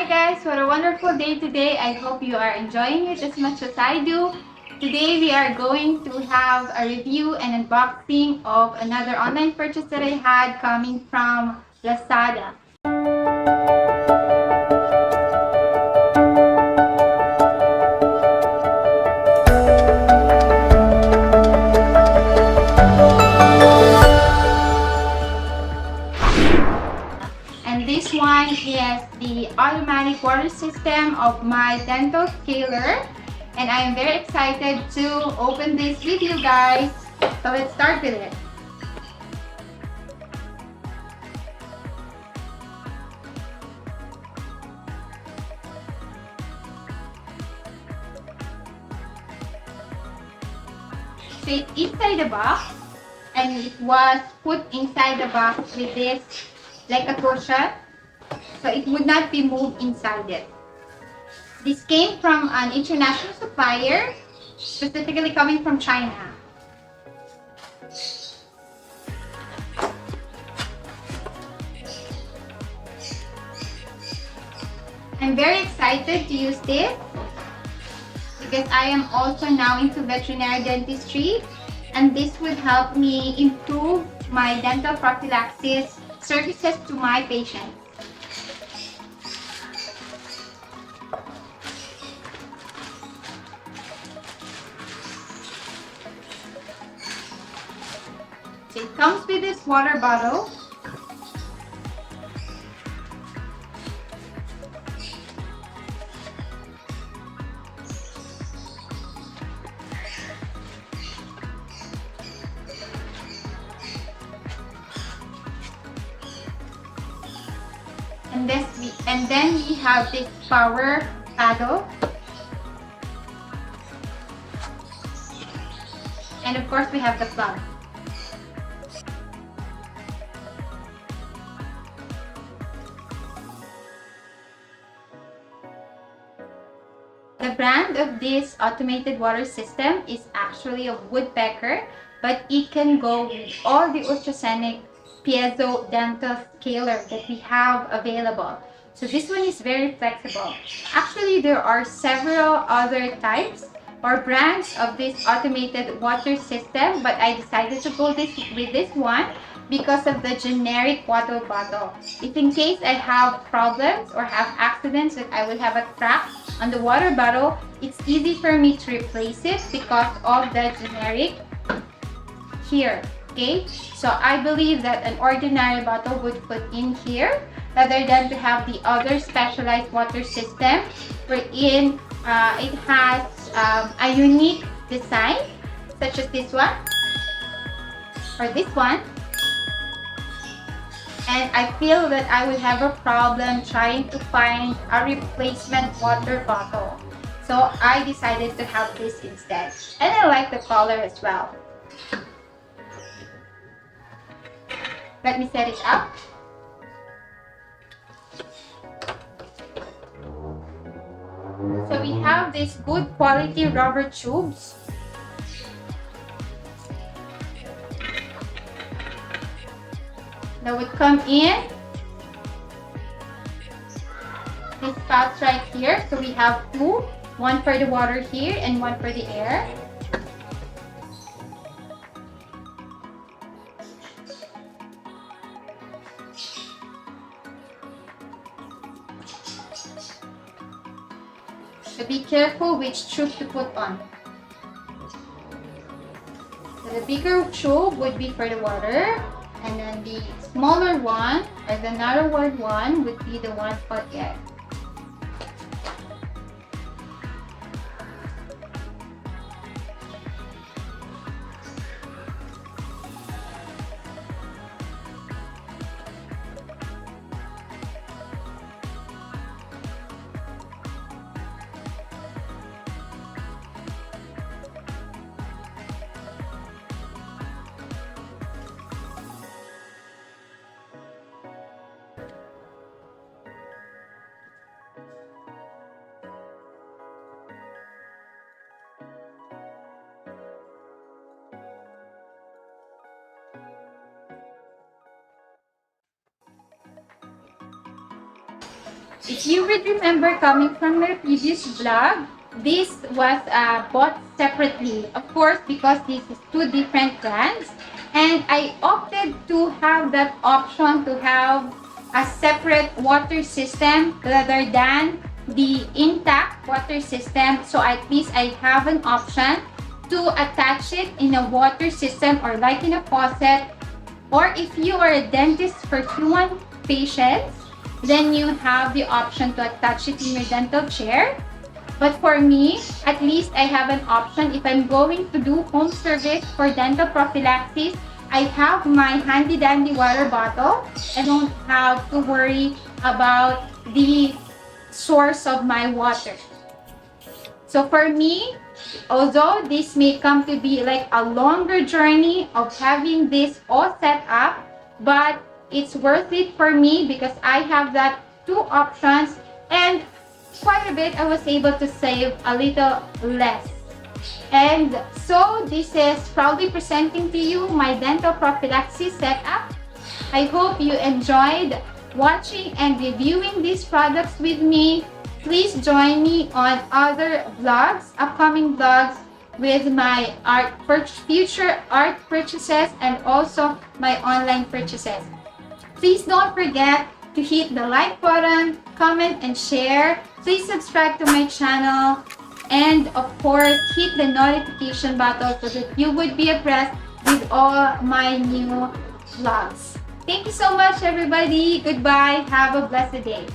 guys, what a wonderful day today. I hope you are enjoying it as much as I do. Today we are going to have a review and unboxing of another online purchase that I had coming from Lazada. And this one is the automatic water system of my dental scaler. And I am very excited to open this with you guys. So let's start with it. So it's inside the box, and it was put inside the box with this like a cushion, so it would not be moved inside it. This came from an international supplier, specifically coming from China. I'm very excited to use this because I am also now into veterinary dentistry, and this would help me improve my dental prophylaxis services to my patients. So it comes with this water bottle. And then we have this power paddle. And of course we have the plug. The brand of this automated water system is actually a Woodpecker, but it can go with all the ultrasonic Piezo dental scaler that we have available. So this one is very flexible. Actually, there are several other types or brands of this automated water system, but I decided to go with this one because of the generic water bottle. If in case I have problems or have accidents that I will have a crack on the water bottle, it's easy for me to replace it because of the generic here. Okay, so I believe that an ordinary bottle would fit in here rather than to have the other specialized water system wherein it has a unique design such as this one or this one, and I feel that I would have a problem trying to find a replacement water bottle, so I decided to have this instead, and I like the color as well. Let me set it up. So we have these good quality rubber tubes. That would come in this spout right here. So we have two, one for the water here and one for the air. So be careful which tube to put on. So the bigger tube would be for the water, and then the smaller one or the narrower one would be the one for air. If you would remember coming from my previous vlog, this was bought separately. Of course, because this is two different brands. And I opted to have that option to have a separate water system rather than the intact water system. So at least I have an option to attach it in a water system or like in a faucet. Or if you are a dentist for human patients, then you have the option to attach it in your dental chair. But for me, at least I have an option. If I'm going to do home service for dental prophylaxis, I have my handy dandy water bottle. I don't have to worry about the source of my water. So for me, although this may come to be like a longer journey of having this all set up, but it's worth it for me because I have that two options, and quite a bit I was able to save a little less. And so this is proudly presenting to you my dental prophylaxis setup. I hope you enjoyed watching and reviewing these products with me. Please join me on other vlogs, upcoming vlogs with my future art purchases and also my online purchases. Please don't forget to hit the like button, comment and share. Please subscribe to my channel. And of course, hit the notification button so that you would be abreast with all my new vlogs. Thank you so much, everybody. Goodbye. Have a blessed day.